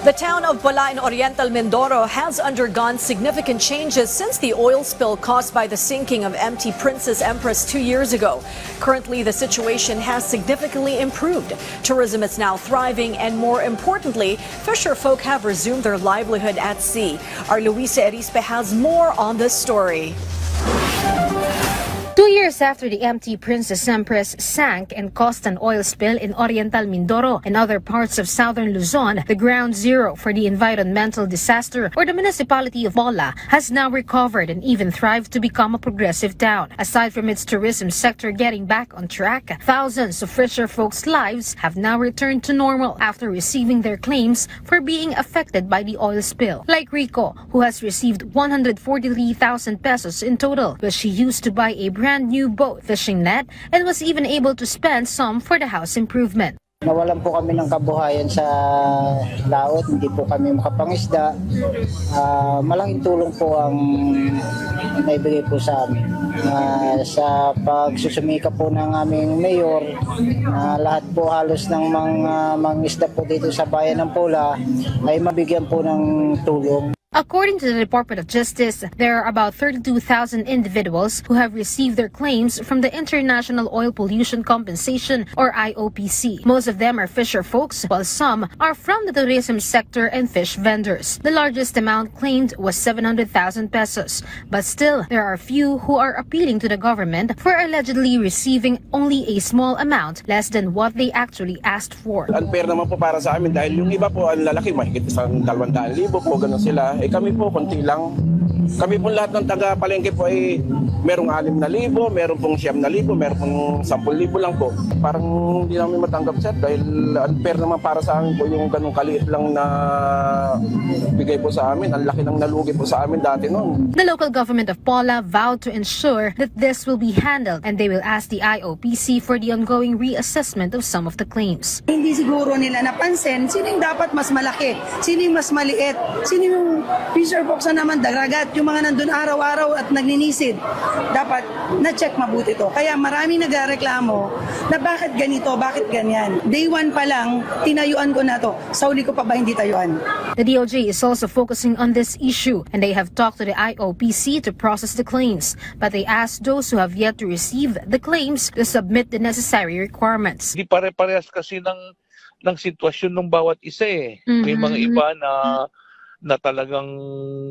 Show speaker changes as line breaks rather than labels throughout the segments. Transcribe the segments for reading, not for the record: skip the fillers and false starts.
The town of Pola in Oriental Mindoro has undergone significant changes since the oil spill caused by the sinking of MT Princess Empress 2 years ago. Currently, the situation has significantly improved. Tourism is now thriving, and more importantly, fisher folk have resumed their livelihood at sea. Our Luisa Erispe has more on this story.
2 years after the MT Princess Empress sank and caused an oil spill in Oriental Mindoro and other parts of southern Luzon, the ground zero for the environmental disaster, or the municipality of Pola, has now recovered and even thrived to become a progressive town. Aside from its tourism sector getting back on track, thousands of fisher folks' lives have now returned to normal after receiving their claims for being affected by the oil spill. Like Rico, who has received 143,000 pesos in total, but she used to buy a brand new boat fishing net and was even able to spend some for the house improvement.
Nawalan po kami ng kabuhayan sa laot, hindi po kami makapangisda. Malaking tulong po ang naibigay po sa amin. Sa pagsusumika po ng aming mayor, lahat po halos ng mga mangisda po dito sa bayan ng Pola ay mabigyan po ng tulong.
According to the Department of Justice, there are about 32,000 individuals who have received their claims from the International Oil Pollution Compensation, or IOPC. Most of them are fisher folks, while some are from the tourism sector and fish vendors. The largest amount claimed was 700,000 pesos, but still there are few who are appealing to the government for allegedly receiving only a small amount, less than what they actually asked for.
Unfair naman po para sa amin dahil yung iba po ang lalaki, mahigit isang 200,000 po, ganun sila. Kami po, konti lang. Kami po lahat ng taga-palengke po ay merong 6,000, meron pong 9,000, meron pong 10,000 lang po. Parang hindi namin matanggap, sir, dahil unfair naman para sa amin po yung ganung kaliit lang na bigay po sa amin. Ang laki ng nalugi po sa amin dati noon.
The local government of Pola vowed to ensure that this will be handled, and they will ask the IOPC for the ongoing reassessment of some of the claims.
Hindi siguro nila napansin sino yung dapat mas malaki, sino yung mas maliit, sino yung fisher folks na naman daragat, yung mga nandun araw-araw at nagninisid. Dapat na-check mabuti to. Kaya maraming nagreklamo na bakit ganito, bakit ganyan. Day 1 pa lang, tinayuan ko na to. Sauli ko pa ba hindi tayuan?
The DOJ is also focusing on this issue, and they have talked to the IOPC to process the claims. But they asked those who have yet to receive the claims to submit the necessary requirements.
Hindi pare-parehas kasi ng sitwasyon ng bawat isa eh. May mga iba na talagang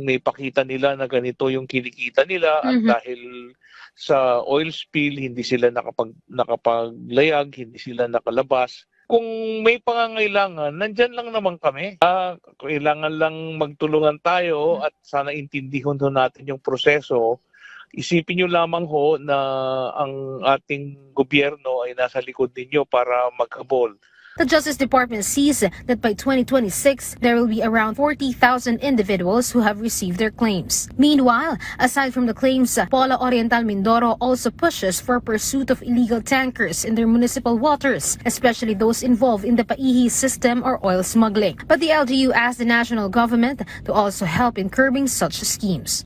may pakita nila na ganito yung kinikita nila at dahil sa oil spill hindi sila nakapaglayag, hindi sila nakalabas. Kung may pangangailangan, nandyan lang naman kami. Kailangan lang magtulungan tayo at sana intindihan natin yung proseso. Isipin nyo lamang ho na ang ating gobyerno ay nasa likod ninyo para maghabol.
The Justice Department sees that by 2026, there will be around 40,000 individuals who have received their claims. Meanwhile, aside from the claims, Pola Oriental Mindoro also pushes for pursuit of illegal tankers in their municipal waters, especially those involved in the Paihi system or oil smuggling. But the LGU asked the national government to also help in curbing such schemes.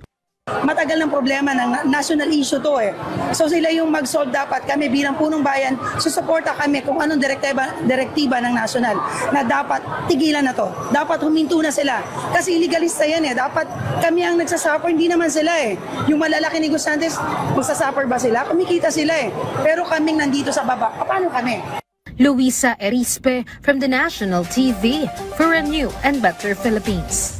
Matagal ng problema ng national issue to eh. So sila yung mag-solve, dapat kami bilang punong bayan, susuporta kami kung anong direktiba ng national na dapat tigilan na to. Dapat huminto na sila. Kasi illegalista yan eh. Dapat kami ang nagsasuffer, hindi naman sila eh. Yung malalaki negosyantes, magsasuffer ba sila? Kumikita sila eh. Pero kaming nandito sa baba, paano kami?
Luisa Erispe from the National TV for a new and better Philippines.